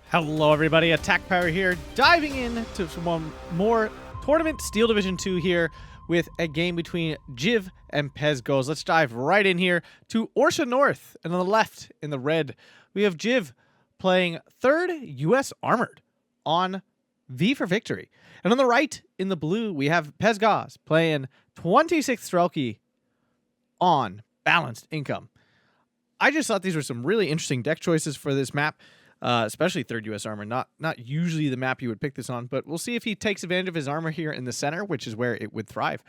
Hello everybody, Attack Power here, diving into some more Tournament Steel Division 2 here with a game between Jiv and Pez Goes. Let's dive right in here to Orsha North, and on the left, in the red, we have Jiv playing 3rd US Armored on V for Victory. And on the right, in the blue, we have Pez Goes playing 26th Strelky on Balanced Income. I just thought these were some really interesting deck choices for this map. Especially 3rd US Armor. Not usually the map you would pick this on, but we'll see if he takes advantage of his armor here in the center, which is where it would thrive.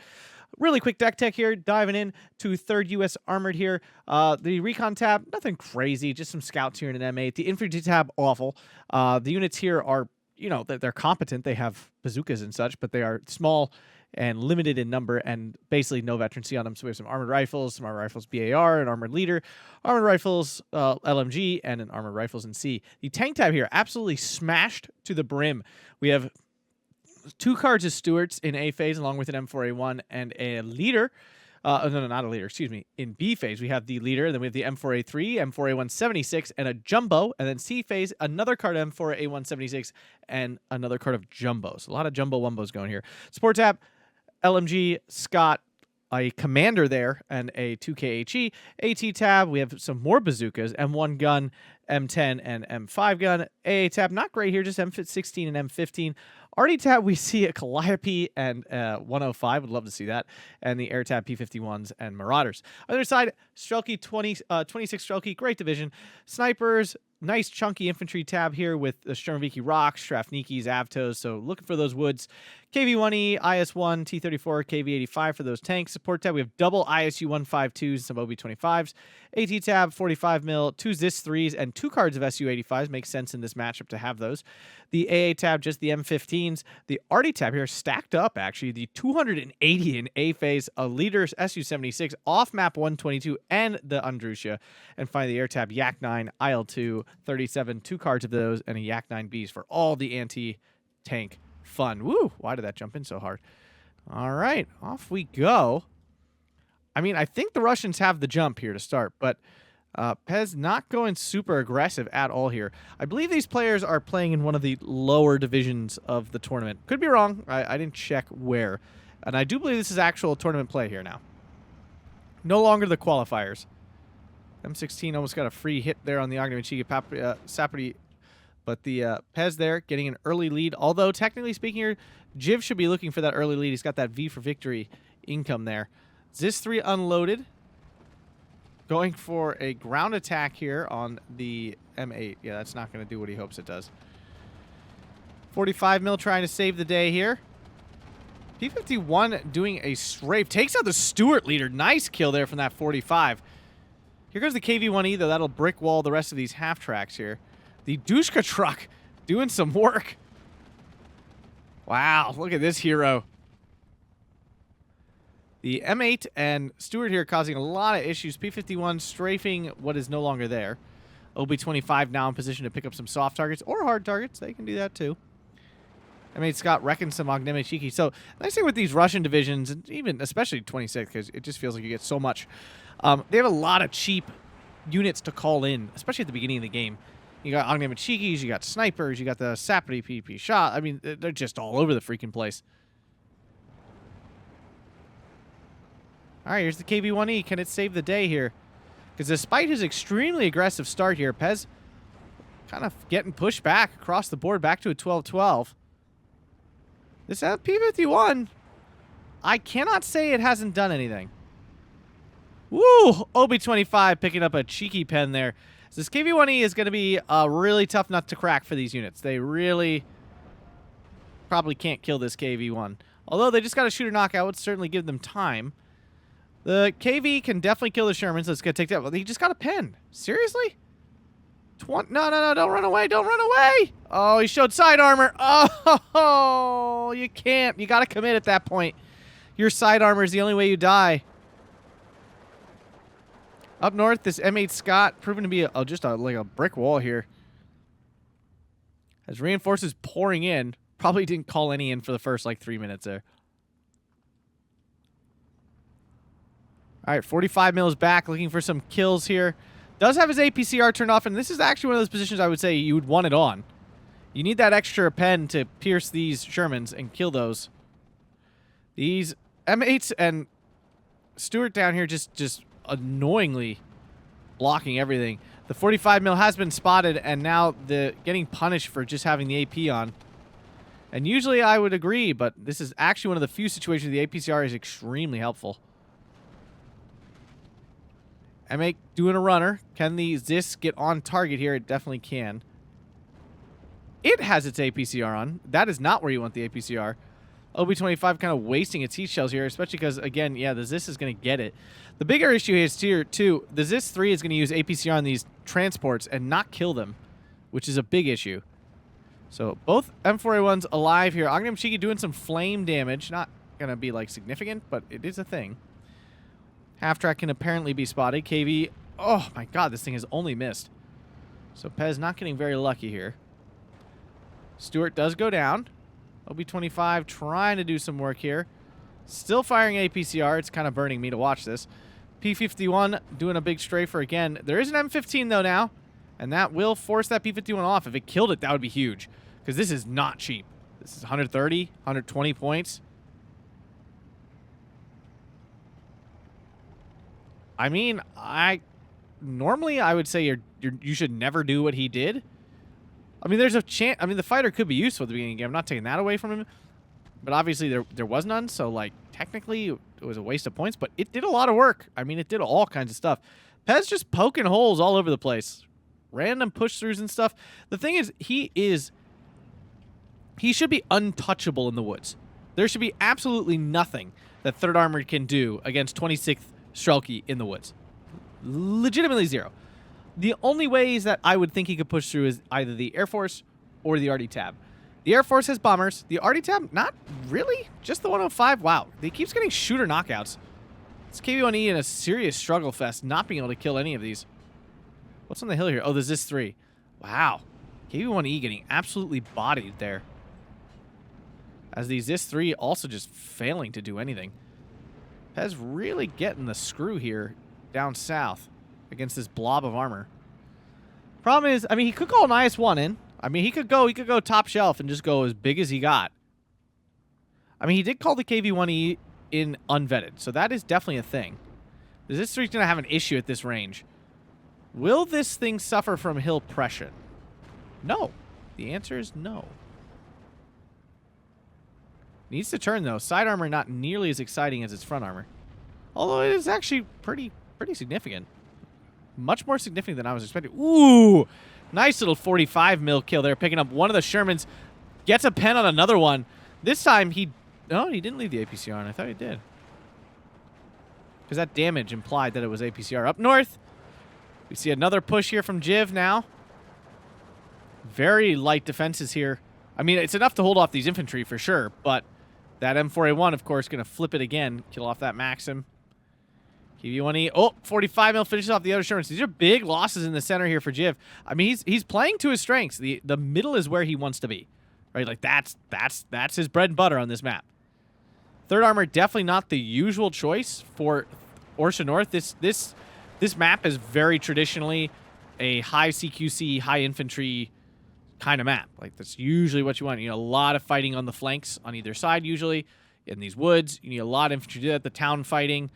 Really quick deck tech here, diving in to 3rd US Armored here. The Recon tab, nothing crazy, just some scouts here in an M8. The Infantry tab, awful. The units here are, you know, they're competent. They have bazookas and such, but they are small and limited in number and basically no veterancy on them. So we have some armored rifles BAR, an armored leader, armored rifles LMG, and an armored rifles in C. The tank tab here absolutely smashed to the brim. We have 2 cards of Stewarts in A phase along with an M4A1 and a leader. No, not a leader, excuse me. In B phase, we have the leader, then we have the M4A3, M4A176, and a jumbo. And then C phase, another card M4A176 and another card of jumbos. A lot of jumbo wumbos going here. Support tab, LMG, Scott, a commander there, and a 2KHE. AT tab, we have some more bazookas, M1 gun, M10, and M5 gun. AA tab, not great here, just M16 and M15. RD tab, we see a Calliope and 105. Would love to see that. And the Air tab, P51s and Marauders. Other side, Strelky 26 Strelky, great division. Snipers, nice chunky infantry tab here with the Sturmoviki Rocks, Strafnikis, Avtos. So looking for those woods. KV-1E, IS-1, T-34, KV-85 for those tanks. Support tab, we have double ISU-152s, some OB-25s. AT tab, 45 mil, 2 ZIS-3s, and 2 cards of SU-85s. Makes sense in this matchup to have those. The AA tab, just the M15s. The RD tab here, stacked up actually. The 280 in A phase, a leader's SU-76, off-map 122, and the Andrusha. And finally, the Air tab, Yak-9, IL-2, 37, 2 cards of those, and a Yak-9Bs for all the anti-tank fun. Woo! Why did that jump in so hard? All right, off we go. I mean, I think the Russians have the jump here to start, but Pez not going super aggressive at all here. I believe these players are playing in one of the lower divisions of the tournament. Could be wrong. I didn't check where. And I do believe this is actual tournament play here now. No longer the qualifiers. M16 almost got a free hit there on the Ognimachiga Sapri. But the Pez there getting an early lead. Although, technically speaking here, Jiv should be looking for that early lead. He's got that V for Victory income there. ZIS-3 unloaded. Going for a ground attack here on the M8. Yeah, that's not going to do what he hopes it does. 45 mil trying to save the day here. P51 doing a strafe. Takes out the Stewart leader. Nice kill there from that 45. Here goes the KV-1E, though. That'll brick wall the rest of these half tracks here. The Dushka truck doing some work. Wow, look at this hero. The M8 and Stewart here causing a lot of issues. P51 strafing what is no longer there. OB25 now in position to pick up some soft targets or hard targets. They can do that too. M8 Scott wrecking some Ognimachiga. So, nice thing with these Russian divisions, and even especially 26, because it just feels like you get so much. They have a lot of cheap units to call in, especially at the beginning of the game. You got Ognimachigas, you got snipers, you got the Sapri PP shot. I mean, they're just all over the freaking place. All right, here's the KV-1E. Can it save the day here? Because despite his extremely aggressive start here, Pez kind of getting pushed back across the board, back to a 12-12. This P51, I cannot say it hasn't done anything. Woo! OB25 picking up a cheeky pen there. So this KV-1E is going to be a really tough nut to crack for these units. They really probably can't kill this KV-1. Although they just got a shooter knockout, would certainly give them time. The KV can definitely kill the Sherman, so it's going to take that. Well, he just got a pen. Seriously? No, don't run away. Don't run away. Oh, he showed side armor. Oh, you can't. You got to commit at that point. Your side armor is the only way you die. Up north, this M8 Scott proven to be like a brick wall here. As reinforcements pouring in, probably didn't call any in for the first like 3 minutes there. All right, 45 mil is back, looking for some kills here. Does have his APCR turned off, and this is actually one of those positions I would say you would want it on. You need that extra pen to pierce these Shermans and kill those. These M8s and Stuart down here just annoyingly blocking everything. The 45 mil has been spotted, and now the getting punished for just having the AP on. And usually I would agree, but this is actually one of the few situations the APCR is extremely helpful. M8 doing a runner. Can the Zis get on target here? It definitely can. It has its APCR on. That is not where you want the APCR. OB25 kind of wasting its heat shells here, especially because, again, yeah, the Zis is going to get it. The bigger issue here is tier 2. The Zis 3 is going to use APCR on these transports and not kill them, which is a big issue. So both M4A1s alive here. Agnem Shiki doing some flame damage. Not going to be, like, significant, but it is a thing. Half-track can apparently be spotted. KV, oh my god, this thing has only missed. So Pez not getting very lucky here. Stuart does go down. OB25 trying to do some work here. Still firing APCR. It's kind of burning me to watch this. P51 doing a big strafer again. There is an M15 though now, and that will force that P51 off. If it killed it, that would be huge, because this is not cheap. This is 130, 120 points. I mean, normally I would say you should never do what he did. I mean, there's a chance. I mean, the fighter could be useful at the beginning of the game. I'm not taking that away from him. But obviously there was none, so, like, technically it was a waste of points. But it did a lot of work. I mean, it did all kinds of stuff. Pez just poking holes all over the place. Random push-throughs and stuff. The thing is, he should be untouchable in the woods. There should be absolutely nothing that 3rd Armored can do against 26th Strelke in the woods. Legitimately zero. The only ways that I would think he could push through is either the Air Force or the RD Tab. The Air Force has bombers. The RD Tab, not really. Just the 105. Wow. He keeps getting shooter knockouts. It's KV1E in a serious struggle fest, not being able to kill any of these. What's on the hill here? Oh, there's this 3. Wow. KV1E getting absolutely bodied there. As these Zis 3 also just failing to do anything. Pez really getting the screw here down south against this blob of armor. Problem is, I mean, he could call an IS-1 in. I mean, he could go top shelf and just go as big as he got. I mean, he did call the KV-1E in unvetted, so that is definitely a thing. This 3's going to have an issue at this range. Will this thing suffer from hill pressure? No. The answer is no. Needs to turn, though. Side armor not nearly as exciting as its front armor. Although it is actually pretty significant. Much more significant than I was expecting. Ooh! Nice little 45 mil kill there, picking up one of the Shermans. Gets a pen on another one. This time he didn't leave the APCR on. I thought he did. Because that damage implied that it was APCR. Up north, we see another push here from Jiv now. Very light defenses here. I mean, it's enough to hold off these infantry for sure, but that M4A1, of course, going to flip it again. Kill off that Maxim. KV-1E. Oh, 45 mil finishes off the other Shermans. These are big losses in the center here for Jiv. I mean, he's playing to his strengths. The middle is where he wants to be, right? Like that's his bread and butter on this map. 3rd Armor definitely not the usual choice for Orsha North. This map is very traditionally a high CQC, high infantry kind of map. Like that's usually what you want. You know, a lot of fighting on the flanks on either side. Usually in these woods, you need a lot of infantry to do that. The town fighting.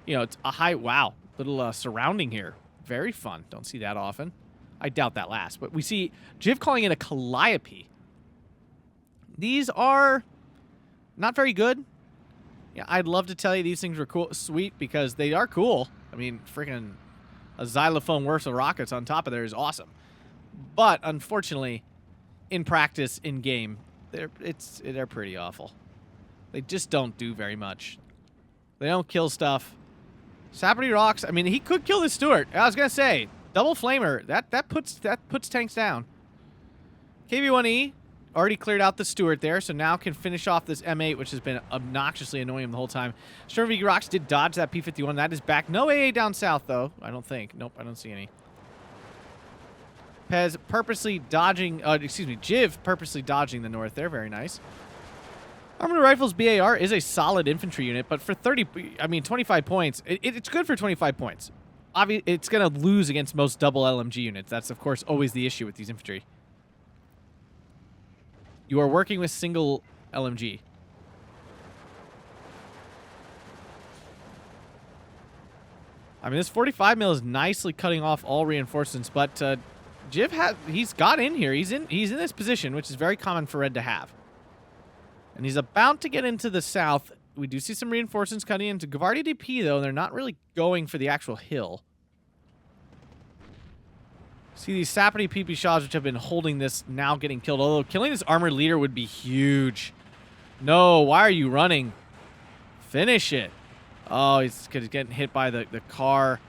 You know, it's a high, wow, little surrounding here. Very fun. Don't see that often. I doubt that last. But we see Jiv calling in a Calliope. These are not very good. Yeah, I'd love to tell you these things were cool, sweet, because they are cool. I mean, freaking a xylophone worth of rockets on top of there is awesome. But, unfortunately, in practice, in game, they're pretty awful. They just don't do very much. They don't kill stuff. Sapperty rocks. I mean, he could kill this Stuart. I was gonna say, double flamer. That puts tanks down. KV-1E already cleared out the Stuart there, so now can finish off this M8, which has been obnoxiously annoying him the whole time. Sturm Rocks did dodge that P51. That is back. No AA down south though. I don't think. Nope, I don't see any. Pez purposely dodging. Jiv purposely dodging the north there. Very nice. Armored Rifles BAR is a solid infantry unit, but for 25 points, it's good for 25 points. Obviously, it's going to lose against most double LMG units. That's, of course, always the issue with these infantry. You are working with single LMG. I mean, this 45 mil is nicely cutting off all reinforcements, but Jiv he's got in here. He's in this position, which is very common for Red to have. And he's about to get into the south. We do see some reinforcements cutting into Gavardi DP, though, and they're not really going for the actual hill. See these Sapity PP shots, which have been holding this, now getting killed. Although killing this armored leader would be huge. No, why are you running? Finish it. Oh, he's getting hit by the car.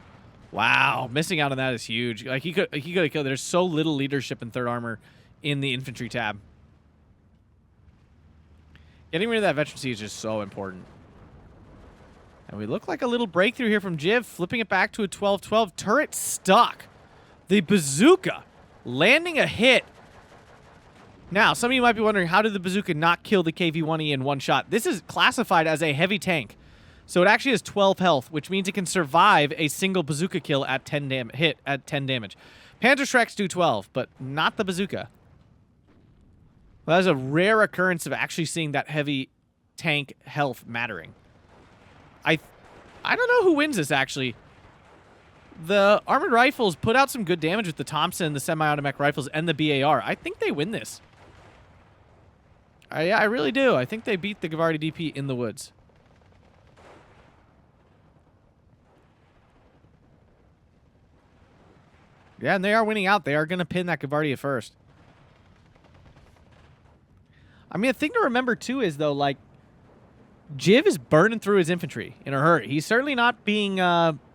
Wow, missing out on that is huge. Like he could have killed. There's so little leadership in third armor in the infantry tab. Getting rid of that veteran siege is just so important. And we look like a little breakthrough here from Jiv, flipping it back to a 12-12. Turret stuck. The bazooka landing a hit. Now, some of you might be wondering, how did the bazooka not kill the KV-1E in one shot? This is classified as a heavy tank. So it actually has 12 health, which means it can survive a single bazooka kill at 10 damage. Panzer Shreks do 12, but not the bazooka. Well, that is a rare occurrence of actually seeing that heavy tank health mattering. I don't know who wins this, actually. The armored rifles put out some good damage with the Thompson, the semi-automatic rifles, and the BAR. I think they win this. I really do. I think they beat the Gavardi DP in the woods. Yeah, and they are winning out. They are going to pin that Gavardi at first. I mean, a thing to remember, too, is, though, like, Jiv is burning through his infantry in a hurry. He's certainly not being,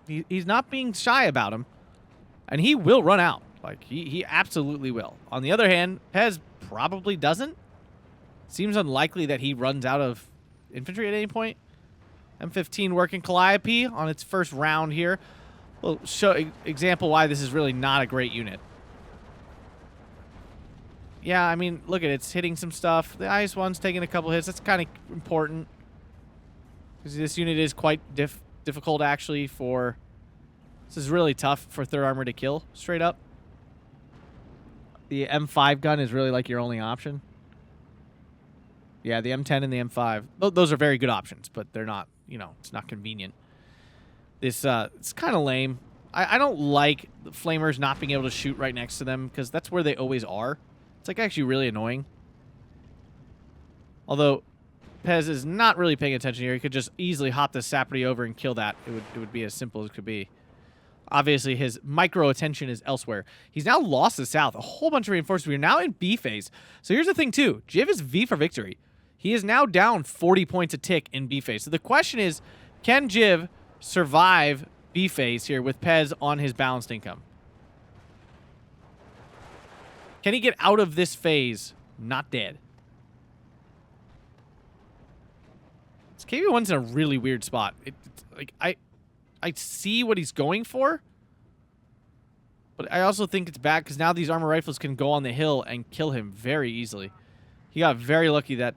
he's not being shy about him. And he will run out. Like, he absolutely will. On the other hand, Pez probably doesn't. Seems unlikely that he runs out of infantry at any point. M15 working Calliope on its first round here. We'll show example why this is really not a great unit. Yeah, I mean, look at it. It's hitting some stuff. The IS-1's taking a couple hits. That's kind of important. Because this unit is quite difficult, actually, for... This is really tough for third armor to kill, straight up. The M5 gun is really like your only option. Yeah, the M10 and the M5. Those are very good options, but they're not, you know, it's not convenient. This, it's kind of lame. I don't like the flamers not being able to shoot right next to them, because that's where they always are. It's, like, actually really annoying. Although, Pez is not really paying attention here. He could just easily hop this Sapity over and kill that. It would be as simple as it could be. Obviously, his micro-attention is elsewhere. He's now lost the south. A whole bunch of reinforcements. We're now in B phase. So here's the thing, too. Jiv is V for victory. He is now down 40 points a tick in B phase. So the question is, can Jiv survive B phase here with Pez on his balanced income? Can he get out of this phase not dead? This KV-1's in a really weird spot. Like, I see what he's going for, but I also think it's bad because now these armor rifles can go on the hill and kill him very easily. He got very lucky that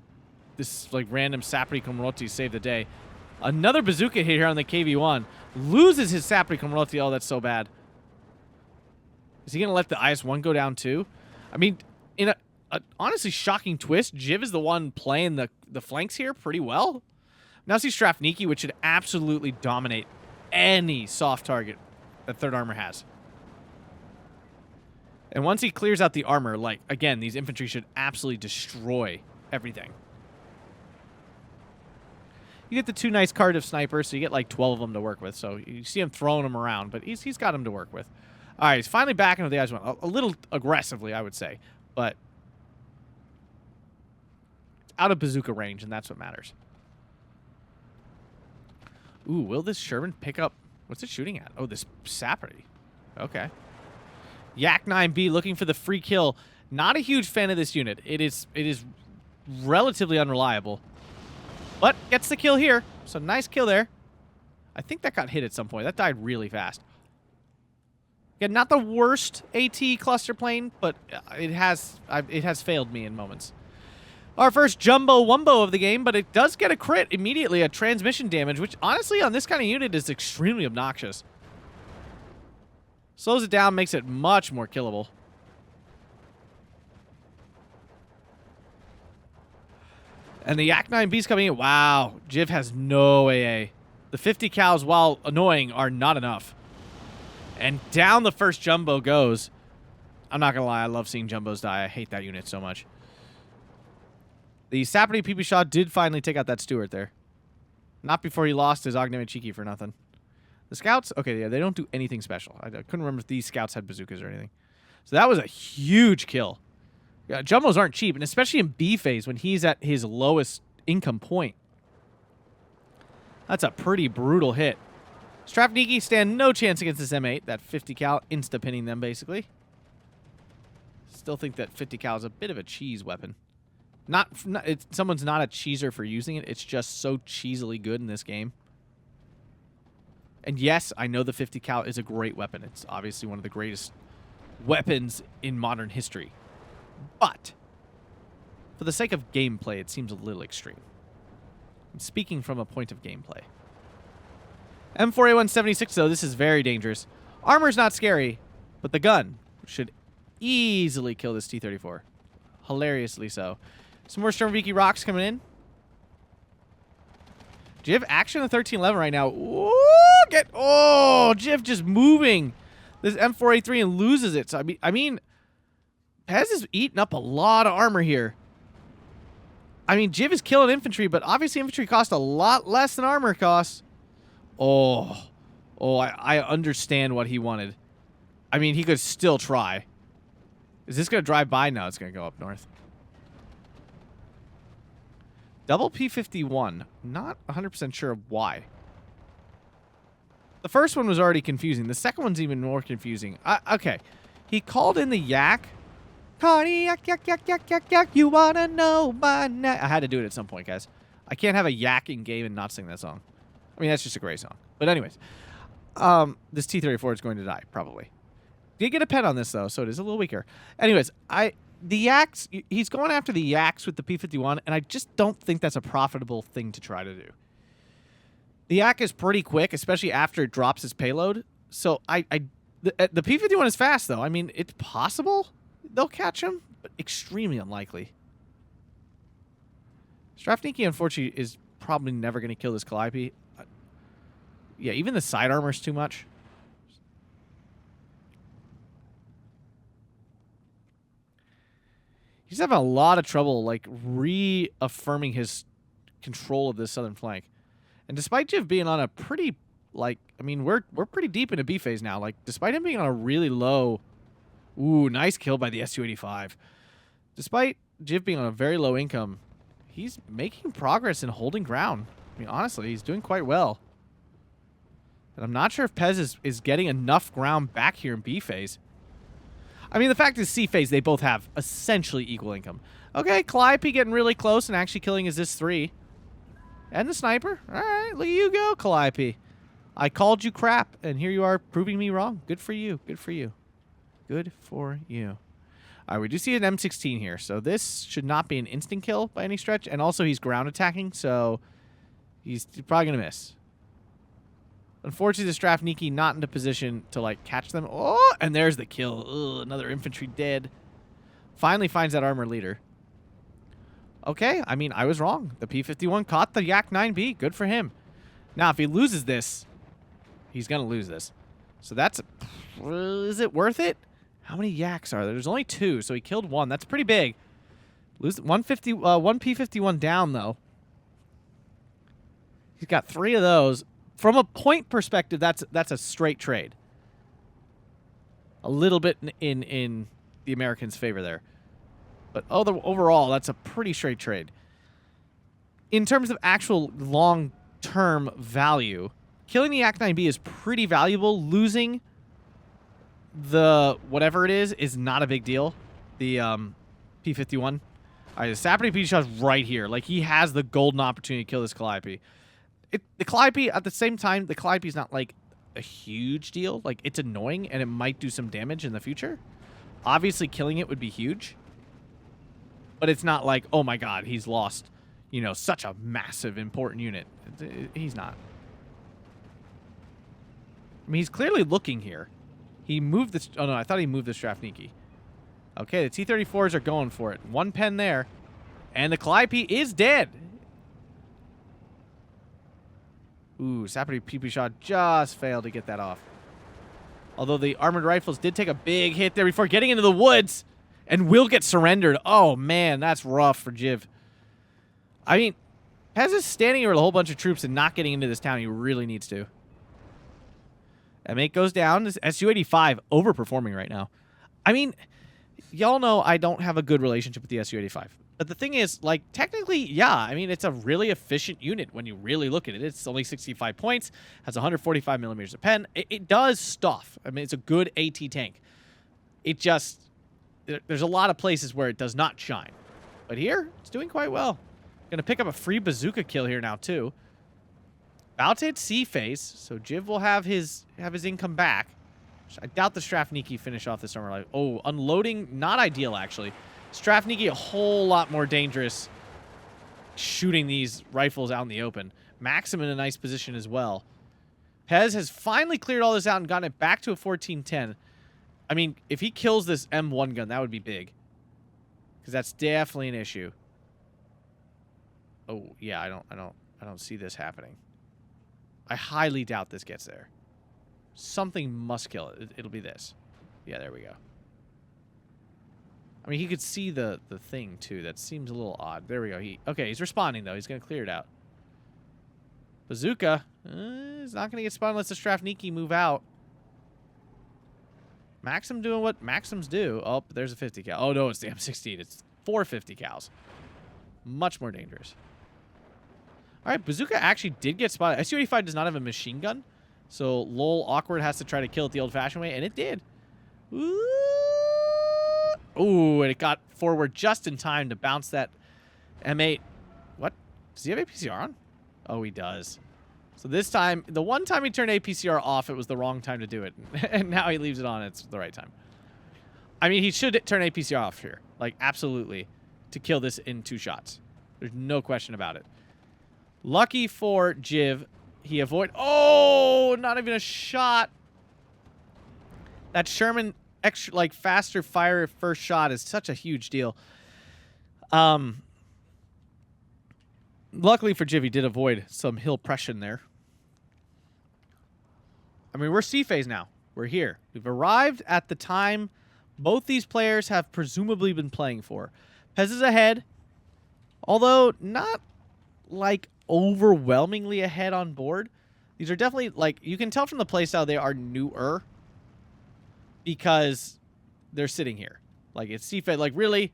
this like random Sapri Komroti saved the day. Another bazooka hit here on the KV-1. Loses his Sapri Komroti. Oh, that's so bad. Is he going to let the IS-1 go down too? I mean, in a honestly shocking twist, Jiv is the one playing the flanks here pretty well. Now see Strafniki, which should absolutely dominate any soft target that third armor has. And once he clears out the armor, like, again, these infantry should absolutely destroy everything. You get the two nice Cardiff snipers, so you get like 12 of them to work with. So you see him throwing them around, but he's got them to work with. All right, he's finally back into the IS-1. A little aggressively, I would say, but it's out of bazooka range, and that's what matters. Ooh, will this Sherman pick up... What's it shooting at? Oh, this Sapperty. Okay. Yak 9B looking for the free kill. Not a huge fan of this unit. It is relatively unreliable. But gets the kill here. So nice kill there. I think that got hit at some point. That died really fast. Again, not the worst AT cluster plane, but it has failed me in moments. Our first jumbo wumbo of the game, but it does get a crit immediately at transmission damage, which honestly on this kind of unit is extremely obnoxious. Slows it down, makes it much more killable. And the Yak 9B's coming in. Wow. Jiv has no AA. The 50 cows, while annoying, are not enough. And down the first jumbo goes. I'm not going to lie. I love seeing jumbos die. I hate that unit so much. The Sapperty PP shot did finally take out that Stewart there. Not before he lost his Augmented Cheeky for nothing. The scouts, okay, yeah, they don't do anything special. I couldn't remember if these scouts had bazookas or anything. So that was a huge kill. Yeah, jumbos aren't cheap, and especially in B phase when he's at his lowest income point. That's a pretty brutal hit. Strafniki stand no chance against this M8. That 50 cal insta-pinning them, basically. Still think that 50 cal is a bit of a cheese weapon. Someone's not a cheeser for using it. It's just so cheesily good in this game. And yes, I know the 50 cal is a great weapon. It's obviously one of the greatest weapons in modern history. But for the sake of gameplay, it seems a little extreme. I'm speaking from a point of gameplay. M4A176, though, this is very dangerous. Armor's not scary, but the gun should easily kill this T-34. Hilariously so. Some more Sturmoviki rocks coming in. Jiv action on 1311 right now. Ooh, Jiv just moving this M4A3 and loses it. So I mean, Pez is eating up a lot of armor here. I mean, Jiv is killing infantry, but obviously infantry cost a lot less than armor costs. I understand what he wanted. I mean, he could still try. Is this going to drive by? No, it's going to go up north. Double P51. Not 100% sure why. The first one was already confusing. The second one's even more confusing. Okay. He called in the yak. Cardiac, yak, yak, yak, yak, yak. You want to know my name. I had to do it at some point, guys. I can't have a yak in game and not sing that song. I mean, that's just a great song. But anyways. This T-34 is going to die, probably. Did get a pen on this, though, so it is a little weaker. Anyways, the yaks, he's going after the yaks with the P51, and I just don't think that's a profitable thing to try to do. The yak is pretty quick, especially after it drops its payload. So the P51 is fast, though. I mean, it's possible they'll catch him, but extremely unlikely. Strafniki, unfortunately, is probably never going to kill this Calliope. Yeah, even the side armor is too much. He's having a lot of trouble, like, reaffirming his control of this southern flank. And despite Jiv being on a pretty, like, I mean, we're pretty deep into B phase now. Like, despite him being on a really low... Ooh, nice kill by the S-285. Despite Jiv being on a very low income, he's making progress in holding ground. I mean, honestly, he's doing quite well. And I'm not sure if Pez is getting enough ground back here in B phase. I mean, the fact is C phase, they both have essentially equal income. Okay, Calliope getting really close and actually killing his IS-3. And the sniper. All right, look at you go, Calliope. I called you crap, and here you are proving me wrong. Good for you. Good for you. Good for you. All right, we do see an M16 here, so this should not be an instant kill by any stretch. And also, he's ground attacking, so he's probably going to miss. Unfortunately, the Strafniki not in a position to, like, catch them. Oh, and there's the kill. Ugh, another infantry dead. Finally finds that armor leader. Okay, I mean, I was wrong. The P-51 caught the Yak 9B. Good for him. Now, if he loses this, he's going to lose this. So that's... is it worth it? How many Yaks are there? There's only 2, so he killed 1. That's pretty big. Lose 150, one P-51 down, though. He's got 3 of those. From a point perspective, that's a straight trade. A little bit in the Americans' favor there. But overall, that's a pretty straight trade. In terms of actual long-term value, killing the Yak 9B is pretty valuable. Losing the whatever it is not a big deal. The P-51. All right, the Sapperty P shot's right here. Like, he has the golden opportunity to kill this Calliope. The Calliope, at the same time, the Calliope's not, like, a huge deal. Like, it's annoying, and it might do some damage in the future. Obviously, killing it would be huge. But it's not like, oh my god, he's lost, you know, such a massive, important unit. He's not. I mean, he's clearly looking here. He moved this... Oh, no, I thought he moved the Strafniki. Okay, the T-34s are going for it. 1 pen there. And the Calliope is dead. Ooh, Sapperty PP shot just failed to get that off. Although the armored rifles did take a big hit there before getting into the woods and will get surrendered. Oh, man, that's rough for Jiv. I mean, Pez is standing here with a whole bunch of troops and not getting into this town. He really needs to. M8 goes down. This Su-85 overperforming right now. I mean, y'all know I don't have a good relationship with the Su-85. But the thing is, like, technically, yeah, I mean, it's a really efficient unit when you really look at it. It's only 65 points, has 145 millimeters of pen. It does stuff. I mean, it's a good AT tank. It just, there's a lot of places where it does not shine. But here, it's doing quite well. Gonna pick up a free bazooka kill here now, too. About to hit C phase, so Jiv will have his income back. I doubt the Strafniki finish off this armor life. Oh, unloading, not ideal, actually. Strafniki a whole lot more dangerous shooting these rifles out in the open. Maxim in a nice position as well. Pez has finally cleared all this out and gotten it back to a 1410. I mean, if he kills this M1 gun, that would be big. Because that's definitely an issue. Oh, yeah, I don't see this happening. I highly doubt this gets there. Something must kill it. It'll be this. Yeah, there we go. I mean, he could see the thing, too. That seems a little odd. There we go. Okay, he's responding, though. He's going to clear it out. Bazooka is not going to get spotted unless the Strafniki move out. Maxim doing what Maxims do. Oh, there's a 50 cal. Oh, no, it's the M16. It's 450 cals. Much more dangerous. All right, Bazooka actually did get spotted. Su-85 does not have a machine gun. So, lol, awkward has to try to kill it the old-fashioned way, and it did. Ooh, and it got forward just in time to bounce that M8. What? Does he have APCR on? Oh, he does. So this time, the one time he turned APCR off, it was the wrong time to do it. And now he leaves it on, it's the right time. I mean, he should turn APCR off here. Like, absolutely. To kill this in 2 shots. There's no question about it. Lucky for Jiv, he avoided... Oh, not even a shot. That Sherman extra, like, faster fire first shot is such a huge deal. Luckily for Jiv, he did avoid some hill pressure there. I mean, we're C phase now. We're here. We've arrived at the time both these players have presumably been playing for. Pez is ahead, although not, like, overwhelmingly ahead on board. These are definitely, like, you can tell from the playstyle they are newer because they're sitting here. Like, it's C phase. Like, really,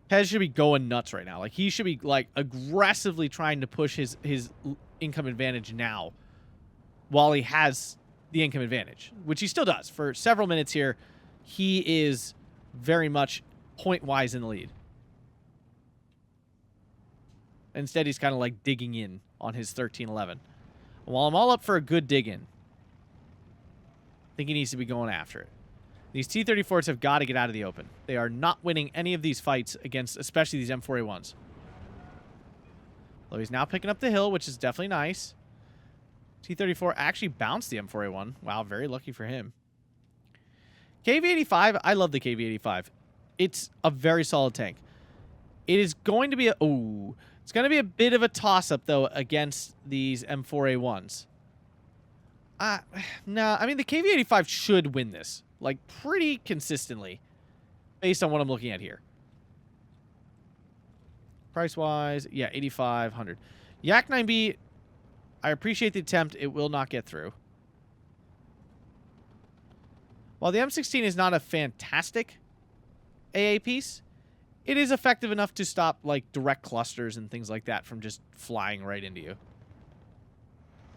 Pez should be going nuts right now. Like, he should be, like, aggressively trying to push his income advantage now while he has the income advantage, which he still does. For several minutes here, he is very much point-wise in the lead. Instead, he's kind of, like, digging in on his 13-11. While I'm all up for a good dig-in, I think he needs to be going after it. These T-34s have got to get out of the open. They are not winning any of these fights against, especially these M4A1s. Though he's now picking up the hill, which is definitely nice. T-34 actually bounced the M4A1. Wow, very lucky for him. KV-85, I love the KV-85. It's a very solid tank. It is going to be a... Ooh. It's going to be a bit of a toss-up, though, against these M4A1s. Nah, I mean, the KV-85 should win this. Like, pretty consistently. Based on what I'm looking at here. Price-wise, yeah, 8,500. Yak 9B, I appreciate the attempt. It will not get through. While the M16 is not a fantastic AA piece, it is effective enough to stop, like, direct clusters and things like that from just flying right into you.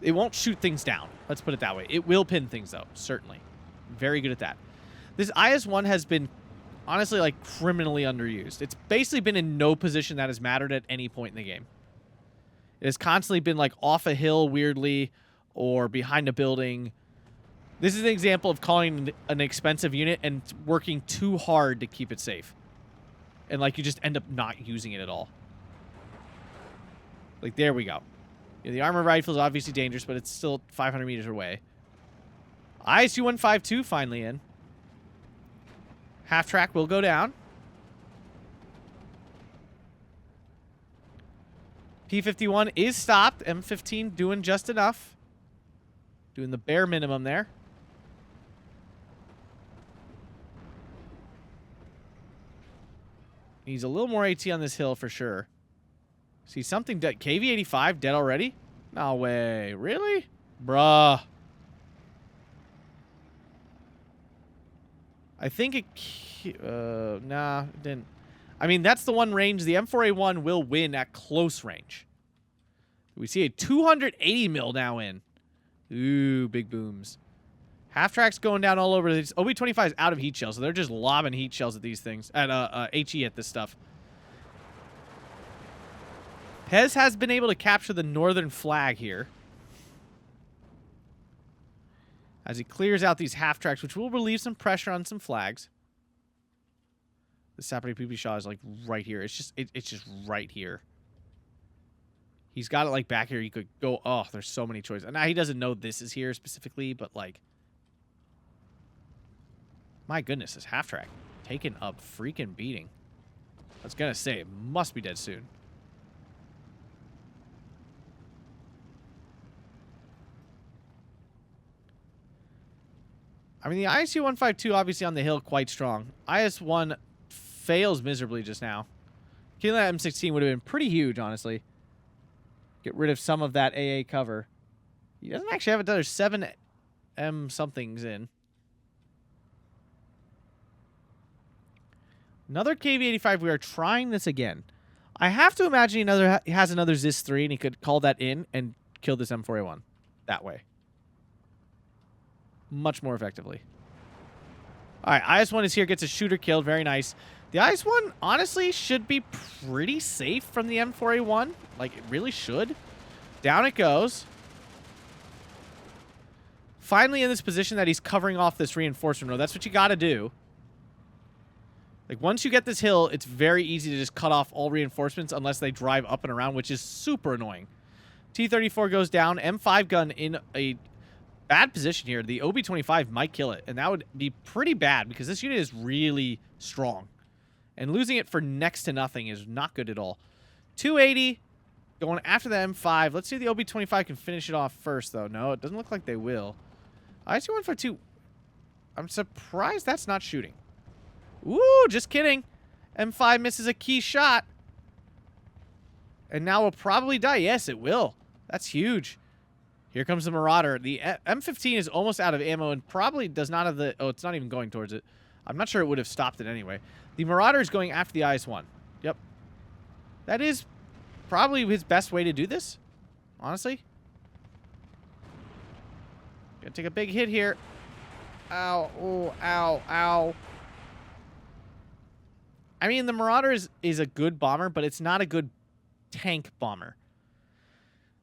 It won't shoot things down. Let's put it that way. It will pin things, though. Certainly. Very good at that. This IS-1 has been, honestly, like, criminally underused. It's basically been in no position that has mattered at any point in the game. It has constantly been, like, off a hill weirdly or behind a building. This is an example of calling an expensive unit and working too hard to keep it safe. And, like, you just end up not using it at all. Like, there we go. You know, the armor rifle is obviously dangerous, but it's still 500 meters away. ISU-152 finally in. Half track will go down. P-51 is stopped. M15 doing just enough. Doing the bare minimum there. Needs a little more AT on this hill for sure. See something dead. KV-85 dead already? No way. Really? Bruh. I think it... nah, it didn't. I mean, that's the one range. The M4A1 will win at close range. We see a 280 mil now in. Ooh, big booms. Half tracks going down all over. This OB-25 is out of heat shells, so they're just lobbing heat shells at these things. At HE at this stuff. Pez has been able to capture the northern flag here. As he clears out these half tracks, which will relieve some pressure on some flags. The Sapperty PP shot is like right here. It's just right here. He's got it like back here. You could go. Oh, there's so many choices. And now he doesn't know this is here specifically, but like, my goodness, this half track taking a freaking beating. I was gonna say it must be dead soon. I mean, the ISU-152 obviously on the hill quite strong. IS-1 fails miserably just now. Killing that M16 would have been pretty huge, honestly. Get rid of some of that AA cover. He doesn't actually have another 7 M somethings in. Another KV-85. We are trying this again. I have to imagine he has another ZIS-3 and he could call that in and kill this M4A1 that way. Much more effectively. All right, IS-1 is here, gets a shooter killed. Very nice. The IS-1, honestly, should be pretty safe from the M4A1. Like, it really should. Down it goes. Finally in this position that he's covering off this reinforcement road. That's what you got to do. Like, once you get this hill, it's very easy to just cut off all reinforcements unless they drive up and around, which is super annoying. T-34 goes down. M5 gun in a bad position here. The OB-25 might kill it, and that would be pretty bad because this unit is really strong. And losing it for next to nothing is not good at all. 280 going after the M5. Let's see if the OB-25 can finish it off first, though. No, it doesn't look like they will. IC-152. I'm surprised that's not shooting. Ooh, just kidding. M5 misses a key shot. And now will probably die. Yes, it will. That's huge. Here comes the Marauder. The M15 is almost out of ammo and probably does not have the... Oh, it's not even going towards it. I'm not sure it would have stopped it anyway. The Marauder is going after the IS-1. Yep. That is probably his best way to do this, honestly. Gonna take a big hit here. Ow. Oh, ow. Ow. I mean, the Marauder is a good bomber, but it's not a good tank bomber.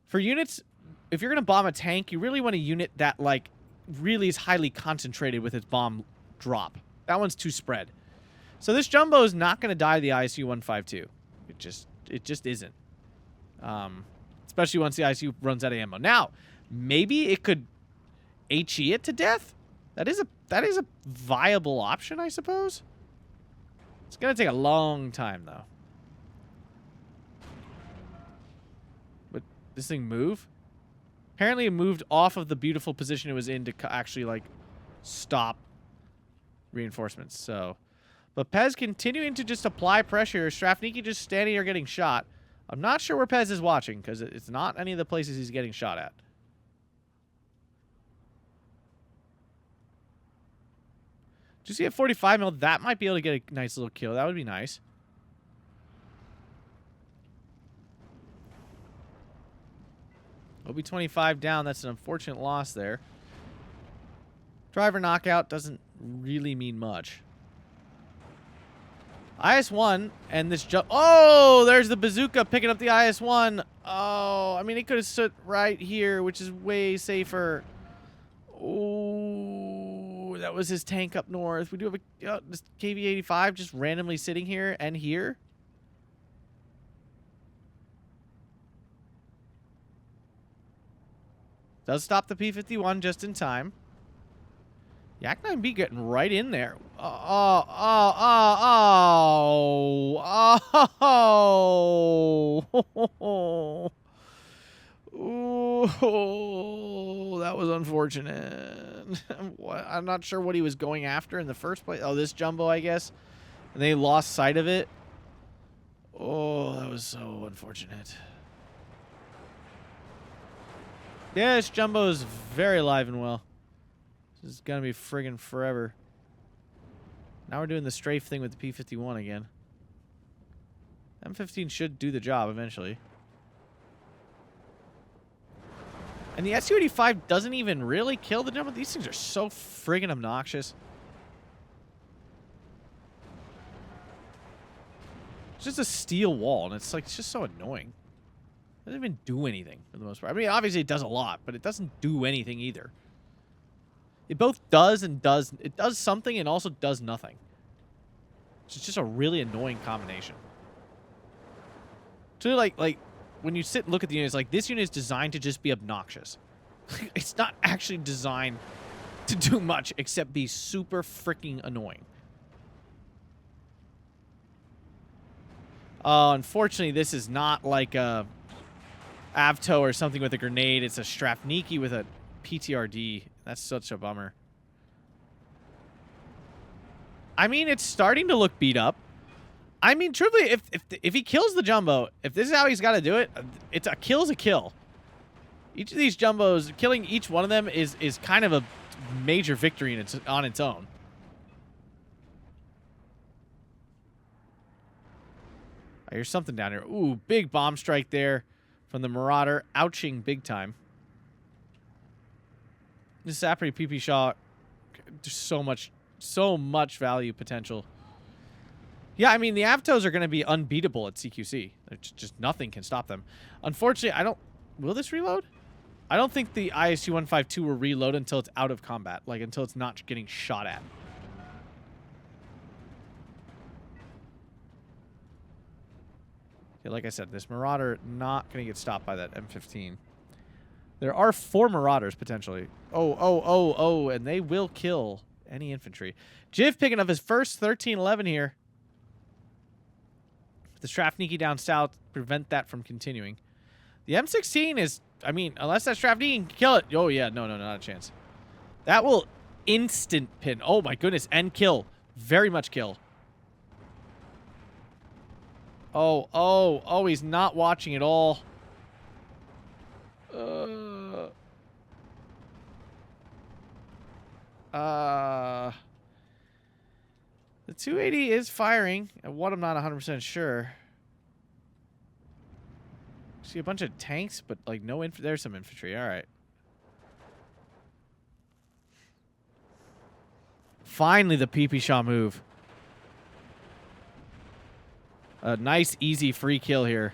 For units... If you're going to bomb a tank, you really want a unit that, like, really is highly concentrated with its bomb drop. That one's too spread. So this Jumbo is not going to die to the ISU-152. It just isn't. Especially once the ISU runs out of ammo. Now, maybe it could HE it to death? That is a viable option, I suppose. It's going to take a long time, though. But this thing move? Apparently it moved off of the beautiful position it was in to actually, like, stop reinforcements. So, but Pez continuing to just apply pressure. Strafniki just standing here getting shot. I'm not sure where Pez is watching because it's not any of the places he's getting shot at. Did you see at 45 mil? That might be able to get a nice little kill. That would be nice. OB-25 down. That's an unfortunate loss there. Driver knockout doesn't really mean much. IS-1 and this jump. Oh, there's the bazooka picking up the IS-1. Oh, I mean, it could have stood right here, which is way safer. Oh, that was his tank up north. We do have a this KV-85 just randomly sitting here and here. Does stop the P-51 just in time. Yak 9B getting right in there. Oh, that was unfortunate. I'm not sure what he was going after in the first place. Oh, this jumbo, I guess. And they lost sight of it. Oh, that was so unfortunate. Yeah, this jumbo is very alive and well. This is going to be friggin' forever. Now we're doing the strafe thing with the P-51 again. M15 should do the job eventually. And the SU-85 doesn't even really kill the jumbo. These things are so friggin' obnoxious. It's just a steel wall, and it's like, it's just so annoying. It doesn't even do anything for the most part. I mean, obviously it does a lot, but it doesn't do anything either. It both does and does. It does something and also does nothing. It's just a really annoying combination. So like when you sit and look at the unit, it's like this unit is designed to just be obnoxious. It's not actually designed to do much except be super freaking annoying. Unfortunately, this is not like a Avto or something with a grenade. It's a Strafniki with a PTRD. That's such a bummer. I mean, it's starting to look beat up. I mean, truthfully, if he kills the jumbo, if this is how he's got to do it, it's a kill's a kill. Each of these jumbos, killing each one of them is kind of a major victory on its own. I hear something down here. Ooh, big bomb strike there from the Marauder. Ouching big time. This Sapri PP shot, there's so much value potential. Yeah, I mean, the Avtos are going to be unbeatable at CQC. Just nothing can stop them. Unfortunately, will this reload? I don't think the ISU-152 will reload until it's out of combat, like until it's not getting shot at. Okay, like I said, this Marauder not going to get stopped by that M15. There are 4 Marauders, potentially. Oh, and they will kill any infantry. Jiv picking up his first 13-11 here. The Strafniki down south prevent that from continuing. The M16 is, I mean, unless that Strafniki can kill it. Oh, yeah, no, not a chance. That will instant pin. Oh, my goodness, and kill. Very much kill. Oh, he's not watching at all. The 280 is firing. At what I'm not 100% sure. See a bunch of tanks, but like no infantry. There's some infantry. All right. Finally, the PP Shaw move. A nice, easy free kill here.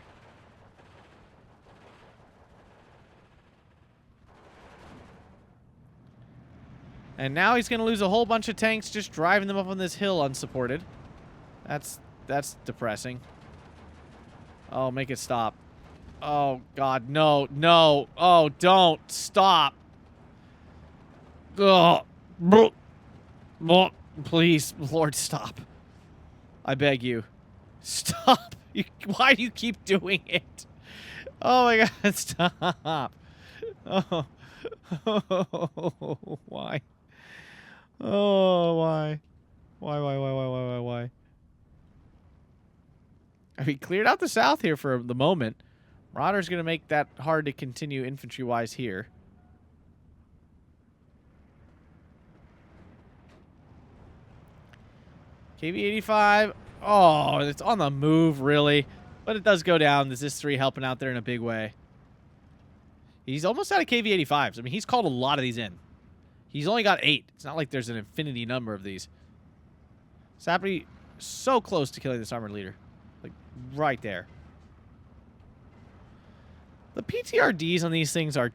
And now he's going to lose a whole bunch of tanks just driving them up on this hill unsupported. That's depressing. Oh, make it stop. Oh, God, no. Oh, don't. Stop. Oh, please, Lord, stop. I beg you. Stop. Why do you keep doing it? Oh, my God, stop. Oh, why? Oh, why? Why? I mean, cleared out the south here for the moment. Marauder's going to make that hard to continue infantry-wise here. KV-85. Oh, it's on the move, really. But it does go down. This is 3 helping out there in a big way. He's almost out of KV-85s. I mean, he's called a lot of these in. He's only got 8. It's not like there's an infinity number of these. Sapri so close to killing this armored leader. Like, right there. The PTRDs on these things are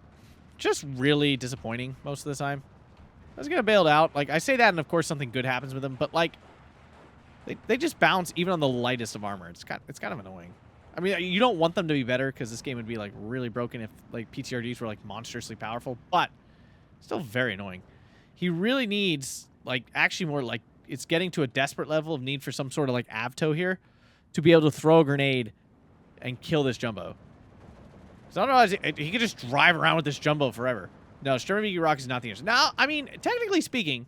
just really disappointing most of the time. I was going to bail out. Like, I say that, and of course something good happens with them, but, like, they just bounce even on the lightest of armor. It's kind of annoying. I mean, you don't want them to be better because this game would be, like, really broken if, like, PTRDs were, like, monstrously powerful, but still very annoying. He really needs, like, actually more, like, it's getting to a desperate level of need for some sort of, like, Avto here to be able to throw a grenade and kill this jumbo. So otherwise, he could just drive around with this jumbo forever. No, Sturmoviki Rock is not the answer. Now, I mean, technically speaking,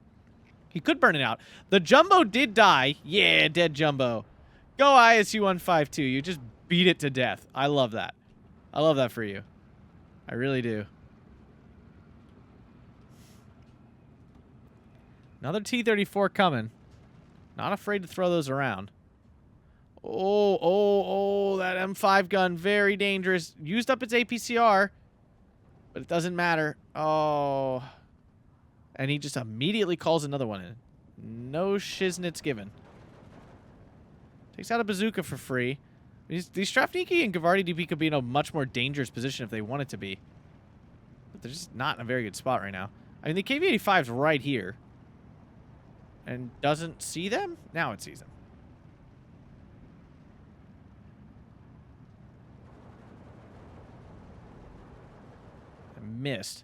he could burn it out. The jumbo did die. Yeah, dead jumbo. Go ISU-152. You just beat it to death. I love that. I love that for you. I really do. Another T-34 coming. Not afraid to throw those around. Oh, that M5 gun, very dangerous. Used up its APCR, but it doesn't matter. Oh. And he just immediately calls another one in. No shiznits given. Takes out a bazooka for free. These Strafniki and Gavardi DP could be in a much more dangerous position if they wanted to be. But they're just not in a very good spot right now. I mean, the KV-85 is right here. And doesn't see them? Now it sees them. I missed.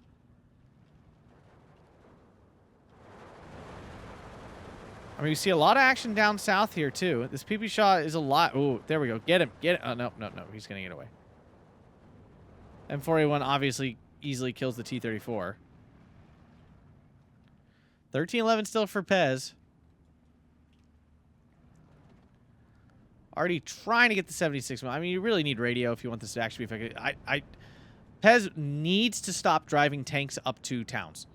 I mean, we see a lot of action down south here, too. This PP shot is a lot. Oh, there we go. Get him. Get it. Oh, no. He's going to get away. M4A1 obviously easily kills the T-34. 13-11 still for Pez. Already trying to get the 76. I mean, you really need radio if you want this to actually be effective. Pez needs to stop driving tanks up to towns.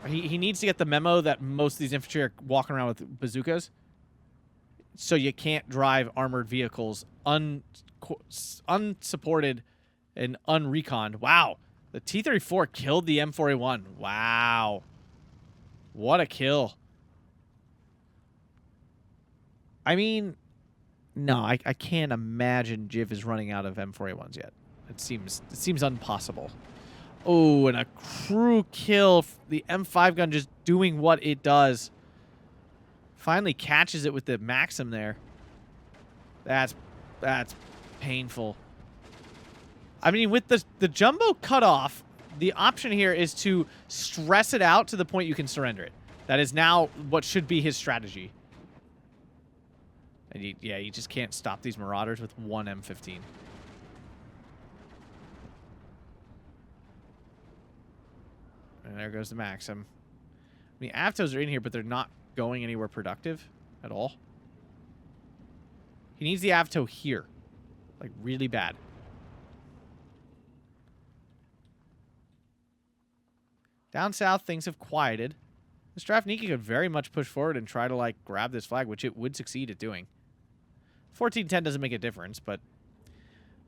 He needs to get the memo that most of these infantry are walking around with bazookas. So you can't drive armored vehicles unsupported and unreconned. Wow. The T-34 killed the M4A1. Wow. What a kill. I mean, no, I can't imagine Jiv is running out of M4A1s yet. It seems impossible. Oh, and a crew kill. The M5 gun just doing what it does. Finally catches it with the Maxim there. That's painful. I mean, with the jumbo cut off, the option here is to stress it out to the point you can surrender it. That is now what should be his strategy. And you just can't stop these Marauders with one M15. And there goes the Maxim. I mean, Avtos are in here, but they're not going anywhere productive at all. He needs the Avto here. Like, really bad. Down south, things have quieted. The Strafniki could very much push forward and try to, like, grab this flag, which it would succeed at doing. 1410 doesn't make a difference, but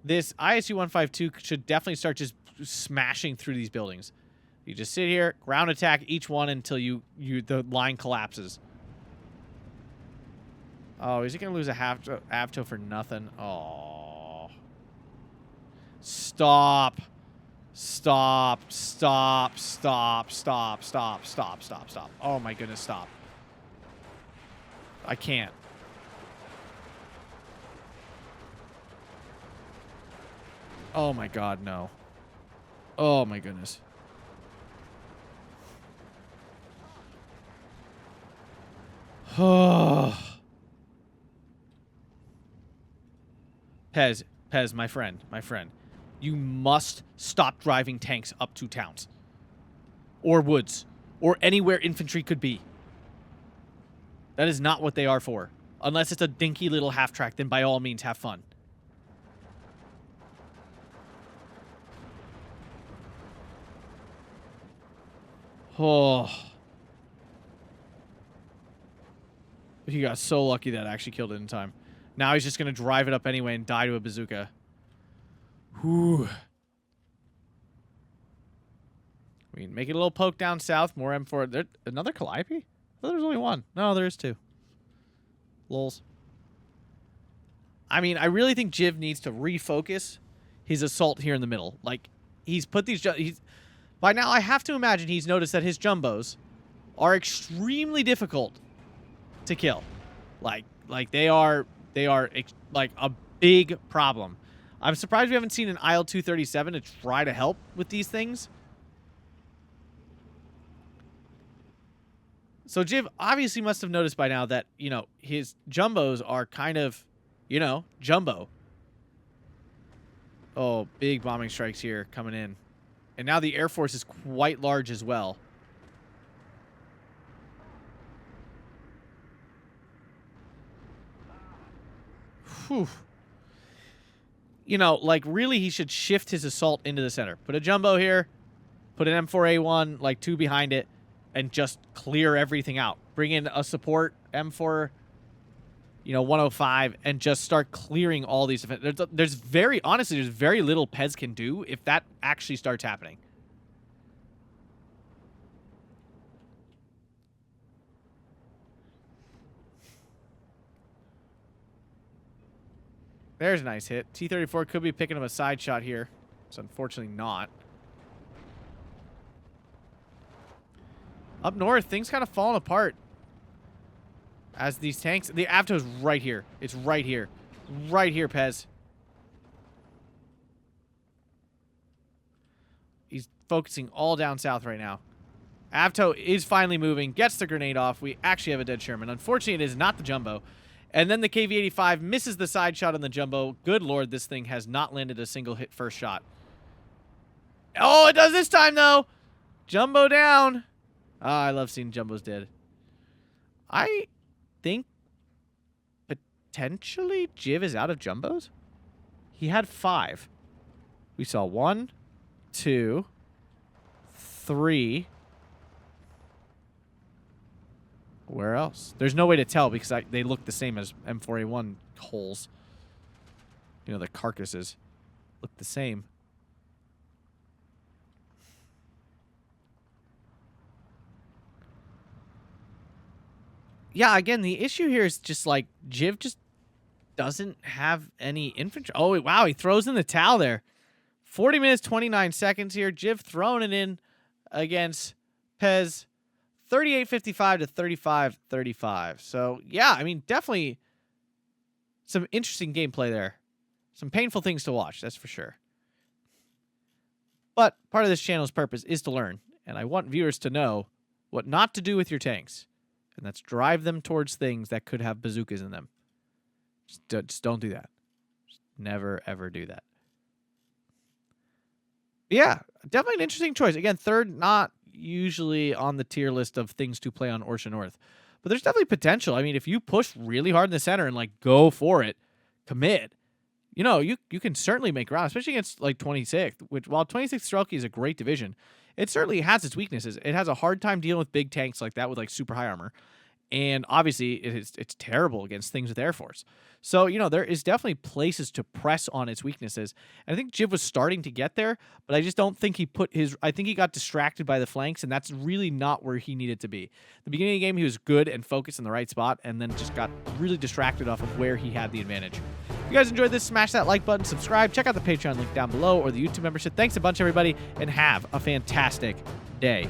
this ISU-152 should definitely start just smashing through these buildings. You just sit here, ground attack each one until the line collapses. Oh, is he going to lose a Avto for nothing? Oh. Stop. Stop. Stop. Stop. Stop. Stop. Stop. Stop. Stop. Oh my goodness, stop. I can't. Oh my god, no. Oh my goodness. Pez, my friend. You must stop driving tanks up to towns. Or woods. Or anywhere infantry could be. That is not what they are for. Unless it's a dinky little half-track, then by all means have fun. Oh. He got so lucky that actually killed it in time. Now he's just going to drive it up anyway and die to a bazooka. Whew. We can make it a little poke down south. More M4. There, another Calliope? I thought there was only one. No, there is two. Lols. I mean, I really think Jiv needs to refocus his assault here in the middle. Like, he's put these... By now, I have to imagine he's noticed that his jumbos are extremely difficult to kill. Like they are like a big problem. I'm surprised we haven't seen an IL-237 to try to help with these things. So Jiv obviously must have noticed by now that, you know, his jumbos are kind of, you know, jumbo. Oh, big bombing strikes here coming in. And now the Air Force is quite large as well. Whew. You know, like, really, he should shift his assault into the center. Put a jumbo here. Put an M4A1, like, 2 behind it. And just clear everything out. Bring in a support M4, you know, 105, and just start clearing all these defense. There's very, honestly, there's very little Pez can do if that actually starts happening. There's a nice hit. T-34 could be picking up a side shot here. It's unfortunately not. Up north, things kind of falling apart. As these tanks... The Avto's right here. It's right here. Right here, Pez. He's focusing all down south right now. Avto is finally moving. Gets the grenade off. We actually have a dead Sherman. Unfortunately, it is not the jumbo. And then the KV-85 misses the side shot on the jumbo. Good lord, this thing has not landed a single hit first shot. Oh, it does this time, though. Jumbo down. Ah, I love seeing jumbos dead. I think potentially Jiv is out of jumbos. He had 5. We saw 1, 2, 3. Where else? There's no way to tell because they look the same as M4A1 holes. You know, the carcasses look the same. Yeah, again, the issue here is just like Jiv just doesn't have any infantry. Oh, wow, he throws in the towel there. 40 minutes, 29 seconds here. Jiv throwing it in against Pez. 38-55 to 35-35. So, yeah, I mean, definitely some interesting gameplay there. Some painful things to watch, that's for sure. But part of this channel's purpose is to learn, and I want viewers to know what not to do with your tanks. And that's drive them towards things that could have bazookas in them. Just don't do that. Just never, ever do that. Yeah, definitely an interesting choice. Again, third, not usually on the tier list of things to play on Orsha North. But there's definitely potential. I mean, if you push really hard in the center and, like, go for it, commit, you know, you can certainly make ground, especially against, like, 26th, which, while 26th Strelky is a great division, it certainly has its weaknesses. It has a hard time dealing with big tanks like that with, like, super high armor. And obviously, it's terrible against things with Air Force. So, you know, there is definitely places to press on its weaknesses. And I think Jiv was starting to get there, but I just don't think he put his... I think he got distracted by the flanks, and that's really not where he needed to be. The beginning of the game, he was good and focused in the right spot, and then just got really distracted off of where he had the advantage. If you guys enjoyed this, smash that like button, subscribe, check out the Patreon link down below or the YouTube membership. Thanks a bunch, everybody, and have a fantastic day.